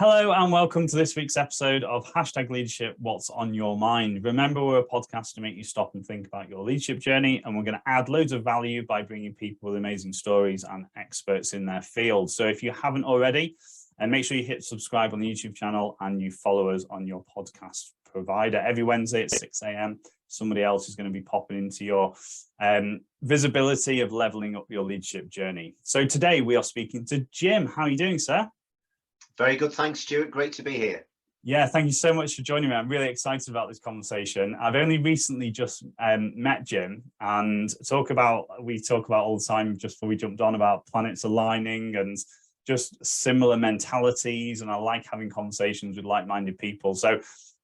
Hello and welcome to this week's episode of #Leadership, What's on Your Mind. Remember, we're a podcast to make you stop and think about your leadership journey, and we're going to add loads of value by bringing people with amazing stories and experts in their field. So if you haven't already, make sure you hit subscribe on the YouTube channel and you follow us on your podcast provider. Every Wednesday at 6 a.m, somebody else is going to be popping into your visibility of leveling up your leadership journey. So today we are speaking to Jim. How are you doing, sir? Very good, thanks, Stuart. Great to be here. Yeah, thank you so much for joining me. I'm really excited about this conversation. I've only recently just met Jim, and we talk about all the time, just before we jumped on, about planets aligning and just similar mentalities, and I like having conversations with like-minded people. So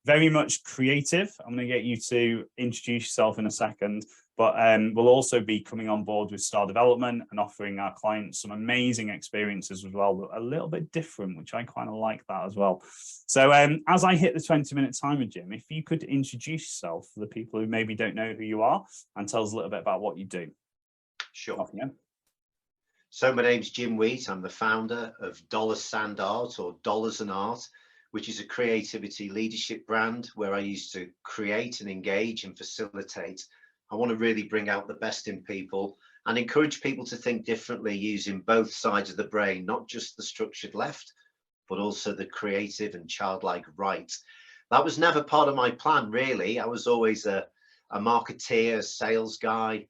very much creative. I'm going to get you to introduce yourself in a second, but we'll also be coming on board with Star Development and offering our clients some amazing experiences as well, but a little bit different, which I kind of like that as well. So as I hit the 20-minute timer, Jim, if you could introduce yourself for the people who maybe don't know who you are and tell us a little bit about what you do. Sure. So my name's Jim Wheat. I'm the founder of Dollar Sand Art, or Dollars and Art, which is a creativity leadership brand where I used to create and engage and facilitate. I want to really bring out the best in people and encourage people to think differently using both sides of the brain, not just the structured left, but also the creative and childlike right. That was never part of my plan, really. I was always a marketeer, sales guy,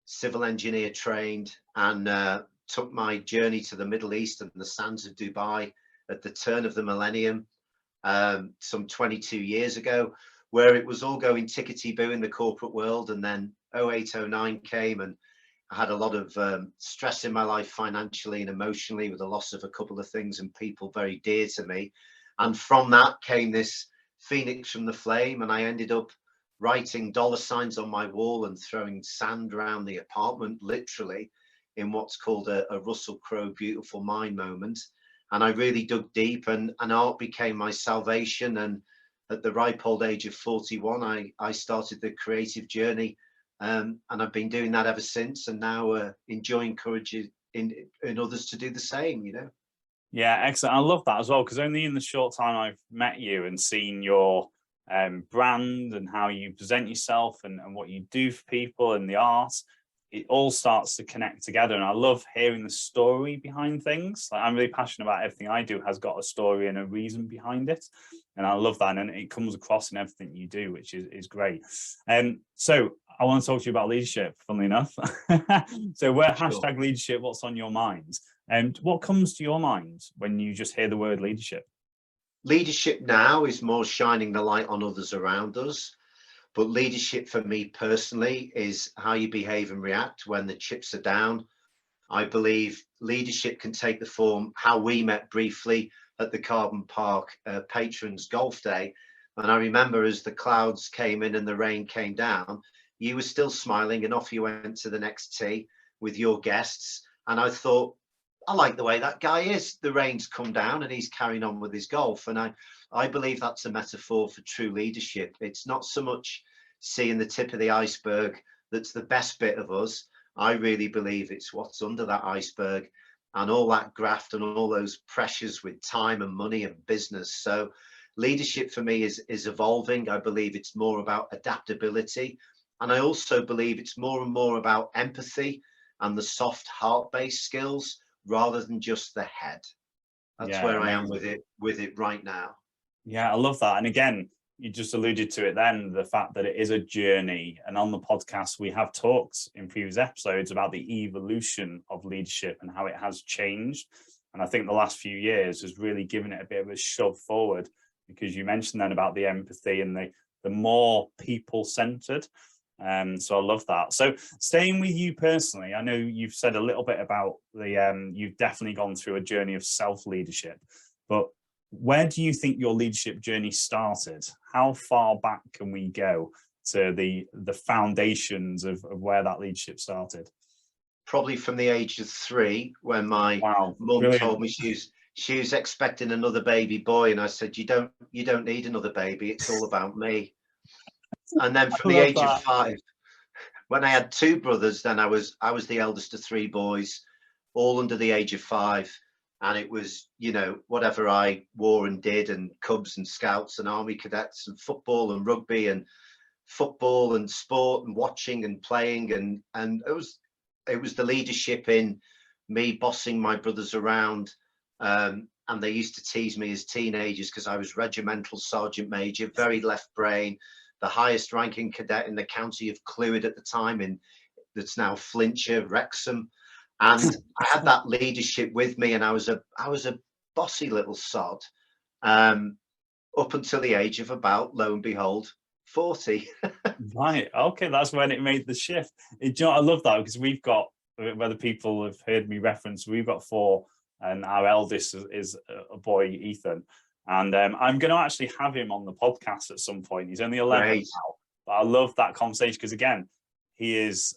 civil engineer trained, and took my journey to the Middle East and the sands of Dubai at the turn of the millennium, some 22 years ago, where it was all going tickety-boo in the corporate world. And then 0809 came, and I had a lot of stress in my life financially and emotionally, with the loss of a couple of things and people very dear to me. And from that came this phoenix from the flame, and I ended up writing dollar signs on my wall and throwing sand around the apartment, literally, in what's called a Russell Crowe beautiful mind moment. And I really dug deep, and art became my salvation. And at the ripe old age of 41, I started the creative journey, and I've been doing that ever since, and now enjoying encouraging in others to do the same, Yeah, excellent. I love that as well, because only in the short time I've met you and seen your brand and how you present yourself and what you do for people and the art, it all starts to connect together. And I love hearing the story behind things. Like, I'm really passionate about everything I do has got a story and a reason behind it. And I love that. And it comes across in everything you do, which is great. So I want to talk to you about leadership, funnily enough. So we're Sure. #Leadership, what's on your mind? And what comes to your mind when you just hear the word leadership? Leadership now is more shining the light on others around us. But leadership for me personally is how you behave and react when the chips are down. I believe leadership can take the form how we met briefly at the Carbon Park Patrons Golf Day. And I remember as the clouds came in and the rain came down, you were still smiling, and off you went to the next tee with your guests. And I thought, I like the way that guy is. The rain's come down and he's carrying on with his golf. And I believe that's a metaphor for true leadership. It's not so much seeing the tip of the iceberg that's the best bit of us. I really believe it's what's under that iceberg and all that graft and all those pressures with time and money and business. So leadership for me is evolving. I believe it's more about adaptability. And I also believe it's more and more about empathy and the soft heart-based skills, rather than just the head. That's where I am with it right now. Yeah, I love that. And again, you just alluded to it then, the fact that it is a journey. And on the podcast, we have talked in previous episodes about the evolution of leadership and how it has changed. And I think the last few years has really given it a bit of a shove forward, because you mentioned then about the empathy and the more people-centered. So I love that. So staying with you personally, I know you've said a little bit about you've definitely gone through a journey of self-leadership, but where do you think your leadership journey started? How far back can we go to the foundations of where that leadership started? Probably from the age of 3, when my mum told me she was expecting another baby boy, and I said, you don't need another baby, it's all about me. And then from the age of 5, when I had 2 brothers, then I was the eldest of 3 boys, all under the age of 5. And it was, you know, whatever I wore and did, and Cubs and Scouts and Army Cadets and football and rugby and football and sport and watching and playing. And it was the leadership in me bossing my brothers around. And they used to tease me as teenagers because I was regimental sergeant major, very left brain, the highest ranking cadet in the county of Clwyd at the time, in that's now Flintshire, Wrexham. And I had that leadership with me, and I was a bossy little sod, up until the age of about, lo and behold, 40. Right. Okay, that's when it made the shift. You know, I love that, because we've got, whether people have heard me reference, we've got 4, and our eldest is a boy, Ethan. And I'm going to actually have him on the podcast at some point. He's only 11 Great. now, but I love that conversation, because again, he is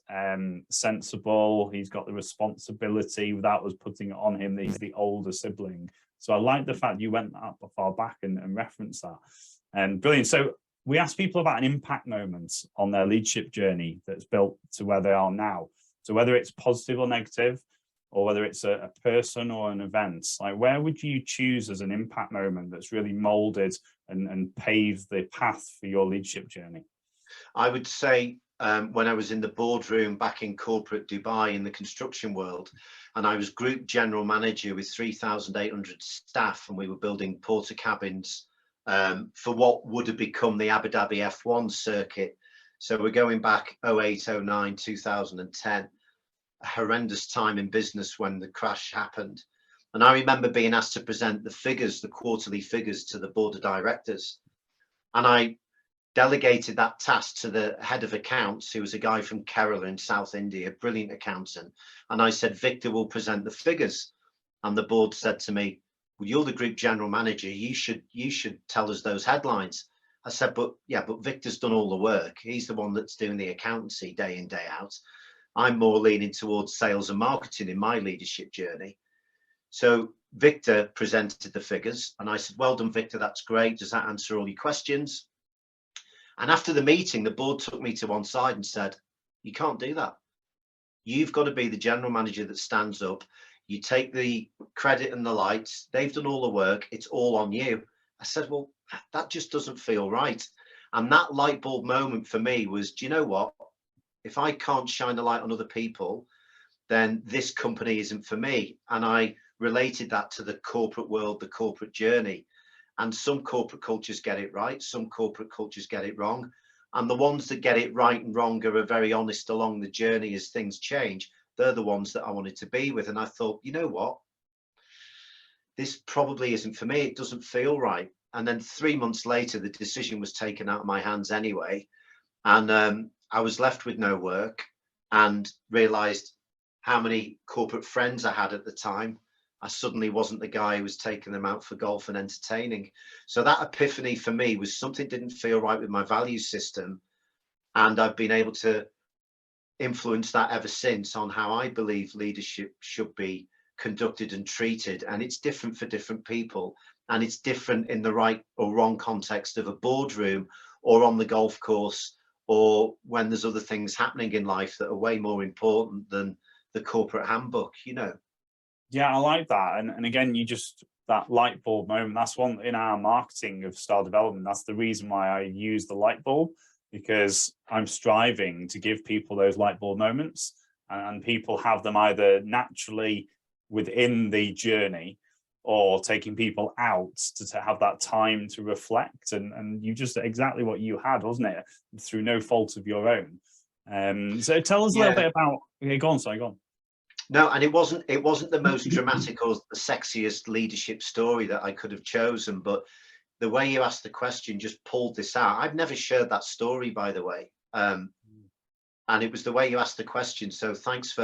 sensible. He's got the responsibility without us putting it on him. He's the older sibling. So I like the fact you went that far back and referenced that. Brilliant. So we ask people about an impact moment on their leadership journey that's built to where they are now. So whether it's positive or negative, or whether it's a person or an event, like, where would you choose as an impact moment that's really molded and paved the path for your leadership journey? I would say, when I was in the boardroom back in corporate Dubai in the construction world, and I was group general manager with 3,800 staff, and we were building porter cabins for what would have become the Abu Dhabi F1 circuit. So we're going back 08, 09, 2010, a horrendous time in business when the crash happened. And I remember being asked to present the figures, the quarterly figures, to the board of directors. And I delegated that task to the head of accounts, who was a guy from Kerala in South India, brilliant accountant. And I said, Victor will present the figures. And the board said to me, well, you're the group general manager, you should tell us those headlines. I said, but Victor's done all the work. He's the one that's doing the accountancy day in, day out. I'm more leaning towards sales and marketing in my leadership journey. So Victor presented the figures, and I said, well done, Victor, that's great. Does that answer all your questions? And after the meeting, the board took me to one side and said, you can't do that. You've got to be the general manager that stands up. You take the credit and the lights. They've done all the work. It's all on you. I said, well, that just doesn't feel right. And that light bulb moment for me was, do you know what? If I can't shine the light on other people, then this company isn't for me. And I related that to the corporate world, the corporate journey. And some corporate cultures get it right, some corporate cultures get it wrong. And the ones that get it right and wrong are very honest along the journey as things change. They're the ones that I wanted to be with. And I thought, you know what? This probably isn't for me. It doesn't feel right. And then 3 months later, the decision was taken out of my hands anyway. And I was left with no work, and realized how many corporate friends I had at the time. I suddenly wasn't the guy who was taking them out for golf and entertaining. So that epiphany for me was something didn't feel right with my value system. And I've been able to influence that ever since on how I believe leadership should be conducted and treated. And it's different for different people. And it's different in the right or wrong context of a boardroom, or on the golf course, or when there's other things happening in life that are way more important than the corporate handbook, you know. Yeah, I like that. And again, that light bulb moment, that's one in our marketing of Star Development. That's the reason why I use the light bulb, because I'm striving to give people those light bulb moments, and people have them either naturally within the journey, or taking people out to have that time to reflect. And you just exactly what you had, wasn't it? Through no fault of your own. So tell us a little bit about, go on. No, and it wasn't the most dramatic or the sexiest leadership story that I could have chosen, but the way you asked the question just pulled this out. I've never shared that story, by the way. And it was the way you asked the question. So thanks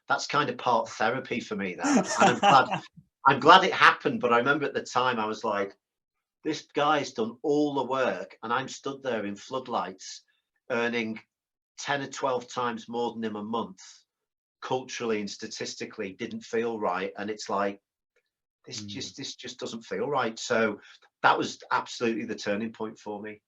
that's kind of part therapy for me, that. And I'm glad it happened, but I remember at the time I was like, this guy's done all the work, and I'm stood there in floodlights earning 10 or 12 times more than him a month. Culturally and statistically didn't feel right, and it's like this just doesn't feel right. So that was absolutely the turning point for me.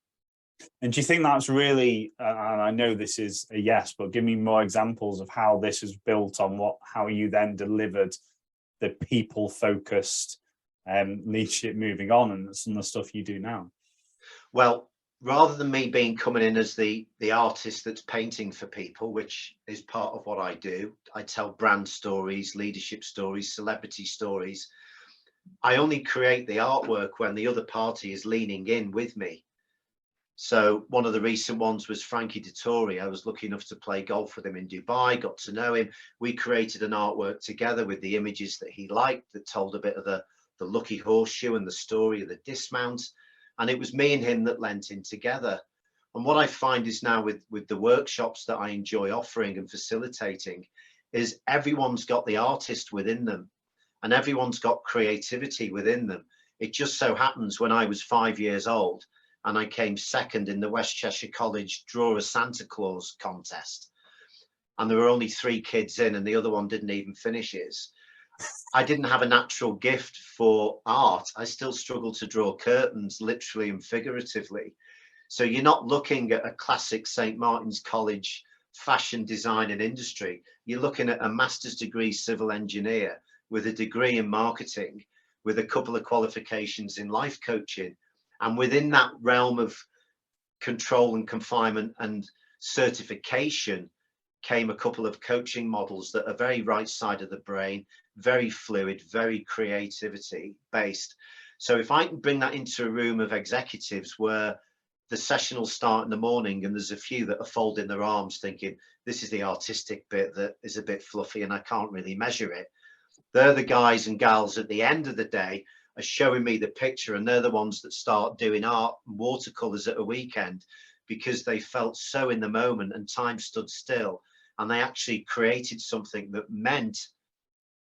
And do you think that's really, and I know this is a yes, but give me more examples of how this is built on how you then delivered the people focused leadership moving on, and some of the stuff you do now? Well, rather than me coming in as the artist that's painting for people, which is part of what I do, I tell brand stories, leadership stories, celebrity stories. I only create the artwork when the other party is leaning in with me. So one of the recent ones was Frankie Dettori. I was lucky enough to play golf with him in Dubai, got to know him. We created an artwork together with the images that he liked that told a bit of the lucky horseshoe and the story of the dismount. And it was me and him that lent in together. And what I find is now with the workshops that I enjoy offering and facilitating is everyone's got the artist within them and everyone's got creativity within them. It just so happens when I was 5 years old and I came second in the West Cheshire College Draw a Santa Claus contest, and there were only 3 kids in and the other one didn't even finish his. I didn't have a natural gift for art. I still struggle to draw curtains, literally and figuratively. So you're not looking at a classic St. Martin's College fashion design and industry. You're looking at a master's degree civil engineer with a degree in marketing, with a couple of qualifications in life coaching. And within that realm of control and confinement and certification came a couple of coaching models that are very right side of the brain, very fluid, very creativity based. So if I can bring that into a room of executives where the session will start in the morning and there's a few that are folding their arms thinking, this is the artistic bit that is a bit fluffy and I can't really measure it. They're the guys and gals at the end of the day are showing me the picture, and they're the ones that start doing art and watercolors at a weekend because they felt so in the moment and time stood still and they actually created something that meant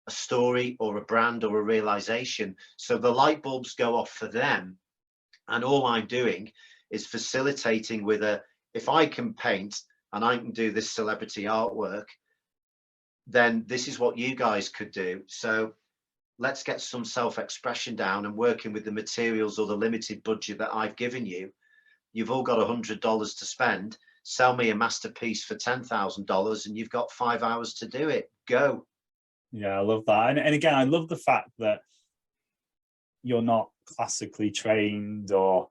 a story or a brand or a realization. So the light bulbs go off for them, and all I'm doing is facilitating with if I can paint and I can do this celebrity artwork, then this is what you guys could do. So let's get some self-expression down, and working with the materials or the limited budget that I've given you. You've all got $100 to spend. Sell me a masterpiece for $10,000 and you've got 5 hours to do it. Go. Yeah, I love that. And again, I love the fact that you're not classically trained or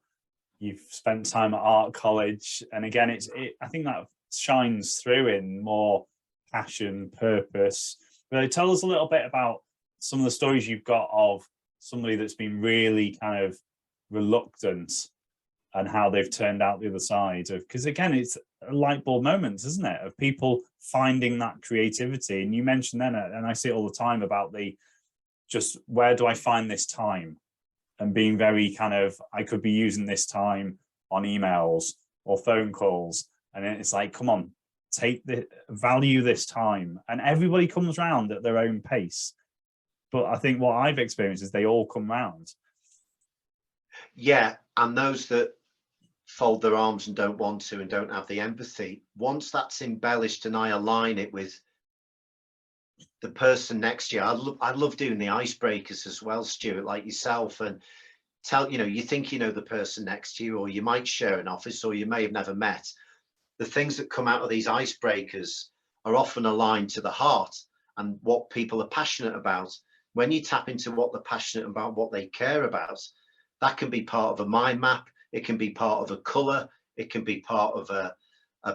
you've spent time at art college. And again, I think that shines through in more passion, purpose. But tell us a little bit about some of the stories you've got of somebody that's been really kind of reluctant and how they've turned out the other side of, because again, it's a light bulb moment, isn't it, of people finding that creativity. And you mentioned then, and I see it all the time, about just where do I find this time, and being very kind of, I could be using this time on emails or phone calls, and it's like, come on, value this time. And everybody comes round at their own pace. But I think what I've experienced is they all come round. Yeah, and those that fold their arms and don't want to and don't have the empathy, once that's embellished and I align it with the person next to you, I love doing the icebreakers as well, Stuart, like yourself, and you think you know the person next to you, or you might share an office, or you may have never met. The things that come out of these icebreakers are often aligned to the heart and what people are passionate about. When you tap into what they're passionate about, what they care about, that can be part of a mind map. It can be part of a color. It can be part of a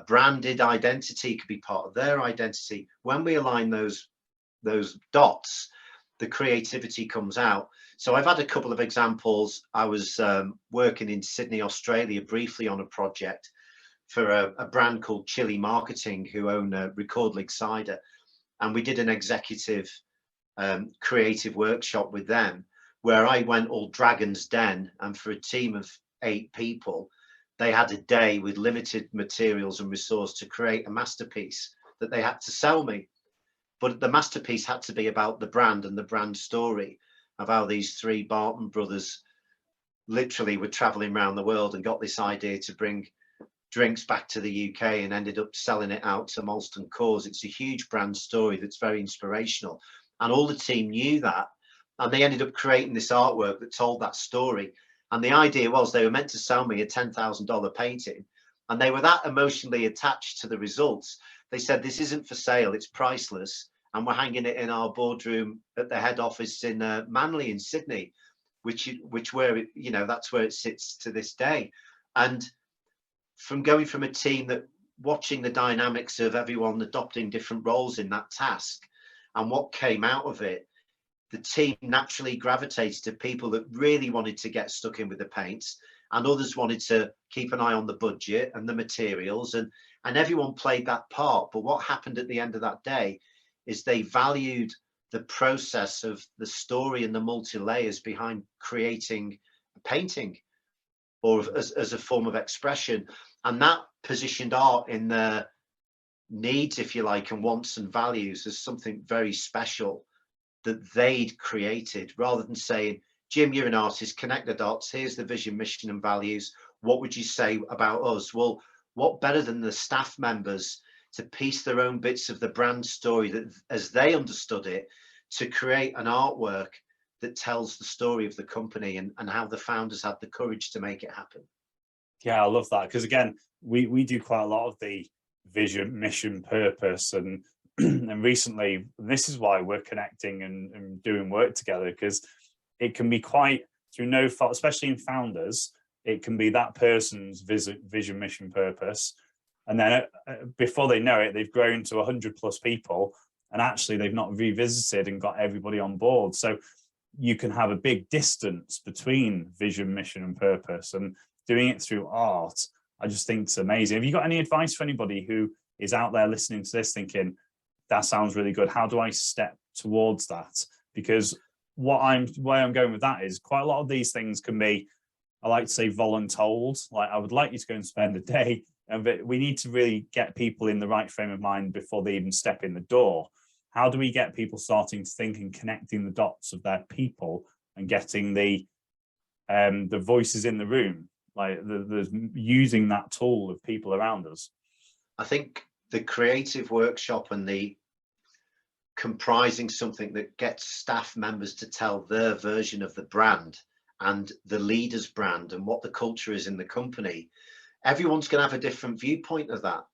branded identity. It can be part of their identity. When we align those dots, the creativity comes out. So I've had a couple of examples. I was working in Sydney, Australia, briefly on a project for a brand called Chili Marketing, who own a Record League cider. And we did an executive creative workshop with them, where I went all Dragon's Den, and for a team of 8 people, they had a day with limited materials and resource to create a masterpiece that they had to sell me. But the masterpiece had to be about the brand and the brand story of how these 3 Barton brothers literally were traveling around the world and got this idea to bring drinks back to the UK and ended up selling it out to Molson Coors. It's a huge brand story that's very inspirational. And all the team knew that. And they ended up creating this artwork that told that story. And the idea was they were meant to sell me a $10,000 painting. And they were that emotionally attached to the results. They said, this isn't for sale, it's priceless. and we're hanging it in our boardroom at the head office in Manly in Sydney, which where it, you know, that's where it sits to this day. And from going from a team that watching the dynamics of everyone adopting different roles in that task and what came out of it, the team naturally gravitated to people that really wanted to get stuck in with the paints, and others wanted to keep an eye on the budget and the materials, and everyone played that part. But what happened at the end of that day is they valued the process of the story and the multi-layers behind creating a painting, or as a form of expression. And that positioned art in their needs, if you like, and wants and values as something very special that they'd created, rather than saying, Jim, you're an artist, connect the dots, here's the vision, mission and values, what would you say about us? Well, what better than the staff members to piece their own bits of the brand story that as they understood it, to create an artwork that tells the story of the company and how the founders had the courage to make it happen. Yeah, I love that, because again, we do quite a lot of the vision, mission, purpose, and and recently, this is why we're connecting and doing work together, because it can be quite, through no fault, especially in founders, it can be that person's vision, mission, purpose, and then before they know it, they've grown to 100+ people, and actually they've not revisited and got everybody on board. So you can have a big distance between vision, mission and purpose, and doing it through art, I just think it's amazing. Have you got any advice for anybody who is out there listening to this thinking, that sounds really good, how do I step towards that? Because where I'm going with that is quite a lot of these things can be, I like to say, voluntold. Like, I would like you to go and spend a day, but we need to really get people in the right frame of mind before they even step in the door. How do we get people starting to think and connecting the dots of their people and getting the voices in the room, like the using that tool of people around us? I think the creative workshop and the comprising something that gets staff members to tell their version of the brand and the leader's brand and what the culture is in the company, everyone's going to have a different viewpoint of that.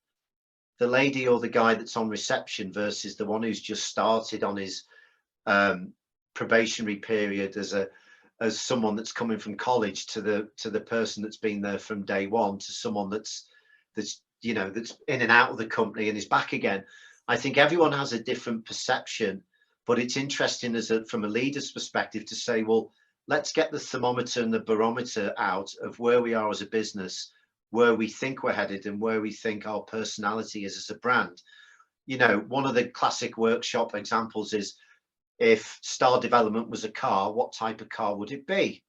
The lady or the guy that's on reception versus the one who's just started on his probationary period as someone that's coming from college, to the person that's been there from day one, to someone that's you know, that's in and out of the company and is back again. I think everyone has a different perception, but it's interesting from a leader's perspective to say, well, let's get the thermometer and the barometer out of where we are as a business, where we think we're headed, and where we think our personality is as a brand. You know, one of the classic workshop examples is, if Star Development was a car, what type of car would it be?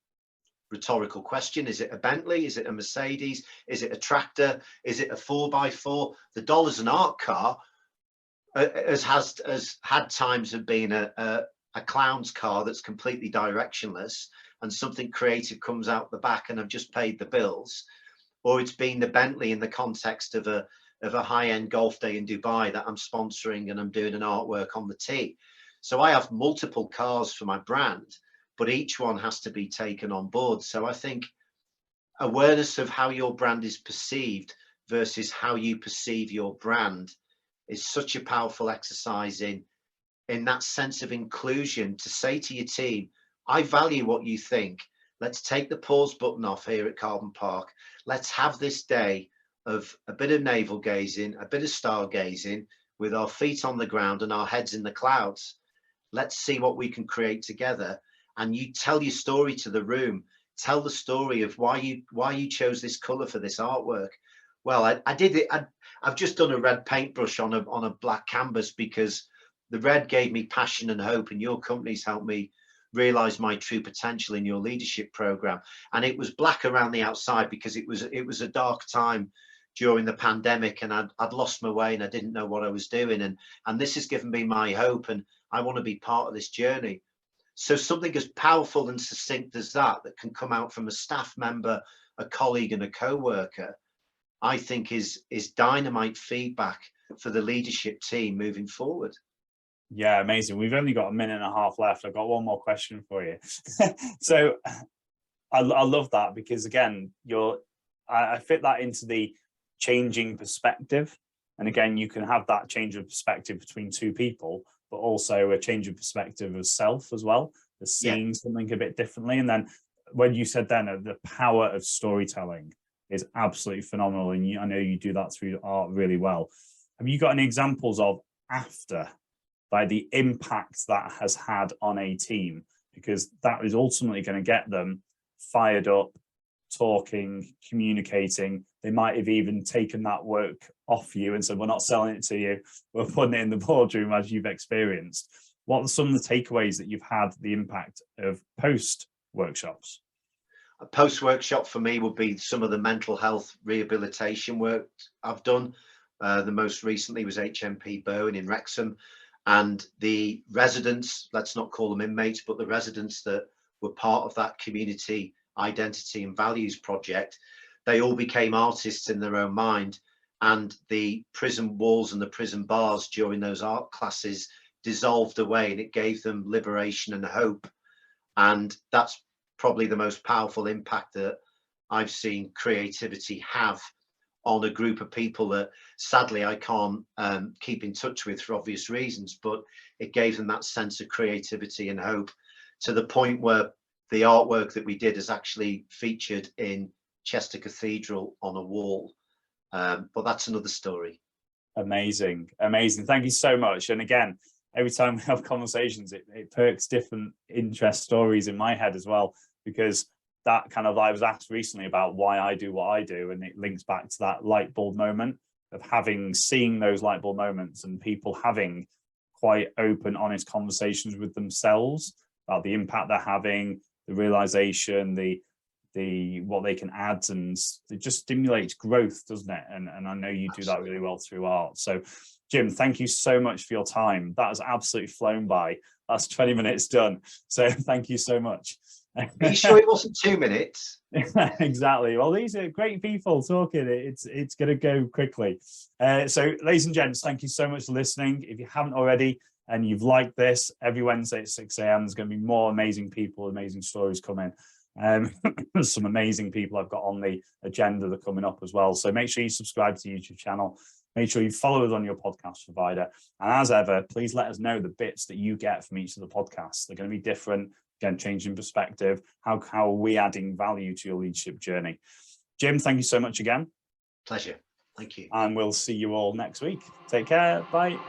Rhetorical question. Is it a Bentley? Is it a Mercedes? Is it a tractor? Is it a 4x4? The Dollars and Art car has had times of being a clown's car that's completely directionless, and something creative comes out the back and I've just paid the bills. Or it's been the Bentley in the context of a high-end golf day in Dubai that I'm sponsoring, and I'm doing an artwork on the tee. So I have multiple cars for my brand, but each one has to be taken on board. So I think awareness of how your brand is perceived versus how you perceive your brand is such a powerful exercise in that sense of inclusion, to say to your team, I value what you think. Let's take the pause button off here at Carbon Park. Let's have this day of a bit of navel gazing, a bit of stargazing, with our feet on the ground and our heads in the clouds. Let's see what we can create together. And you tell your story to the room. Tell the story of why you chose this color for this artwork. Well, I did it. I've just done a red paintbrush on a black canvas because the red gave me passion and hope, and your company's helped me realize my true potential in your leadership program. And it was black around the outside because it was a dark time during the pandemic, and I'd lost my way and I didn't know what I was doing. And this has given me my hope, and I want to be part of this journey. So something as powerful and succinct as that can come out from a staff member, a colleague and a co-worker, I think is dynamite feedback for the leadership team moving forward. Yeah, amazing. We've only got a minute and a half left. I've got one more question for you. So I love that, because again, I fit that into the changing perspective. And again, you can have that change of perspective between two people, but also a change of perspective of self as well, the seeing something a bit differently. And then when you said then the power of storytelling is absolutely phenomenal, and I know you do that through art really well. Have you got any examples of after, like the impact that has had on a team? Because that is ultimately going to get them fired up, talking, communicating. They might have even taken that work off you and said, we're not selling it to you, we're putting it in the boardroom, as you've experienced. What are some of the takeaways that you've had the impact of post workshops? A post workshop for me would be some of the mental health rehabilitation work I've done. The most recently was H.M.P Berwyn in Wrexham, and the residents, let's not call them inmates, but the residents that were part of that community identity and values project, they all became artists in their own mind, and the prison walls and the prison bars during those art classes dissolved away, and it gave them liberation and hope. And that's probably the most powerful impact that I've seen creativity have on a group of people that sadly I can't keep in touch with for obvious reasons, but it gave them that sense of creativity and hope, to the point where the artwork that we did is actually featured in Chester Cathedral on a wall. But that's another story. Amazing, amazing. Thank you so much. And again, every time we have conversations, it perks different interest stories in my head as well, because that kind of, I was asked recently about why I do what I do, and it links back to that light bulb moment of seeing those light bulb moments and people having quite open, honest conversations with themselves about the impact they're having, the realization, the what they can add, and it just stimulates growth, doesn't it? And I know you do that really well through art. So Jim, thank you so much for your time. That has absolutely flown by. That's 20 minutes done. So thank you so much. Are you sure it wasn't 2 minutes? Exactly. Well, these are great people talking. It's going to go quickly. So ladies and gents, thank you so much for listening. If you haven't already and you've liked this, every Wednesday at 6 a.m. there's going to be more amazing people, amazing stories coming. There's some amazing people I've got on the agenda that are coming up as well. So make sure you subscribe to the YouTube channel. Make sure you follow us on your podcast provider. And as ever, please let us know the bits that you get from each of the podcasts. They're going to be different. Again, changing perspective. How are we adding value to your leadership journey? Jim, thank you so much again. Pleasure. Thank you. And we'll see you all next week. Take care. Bye.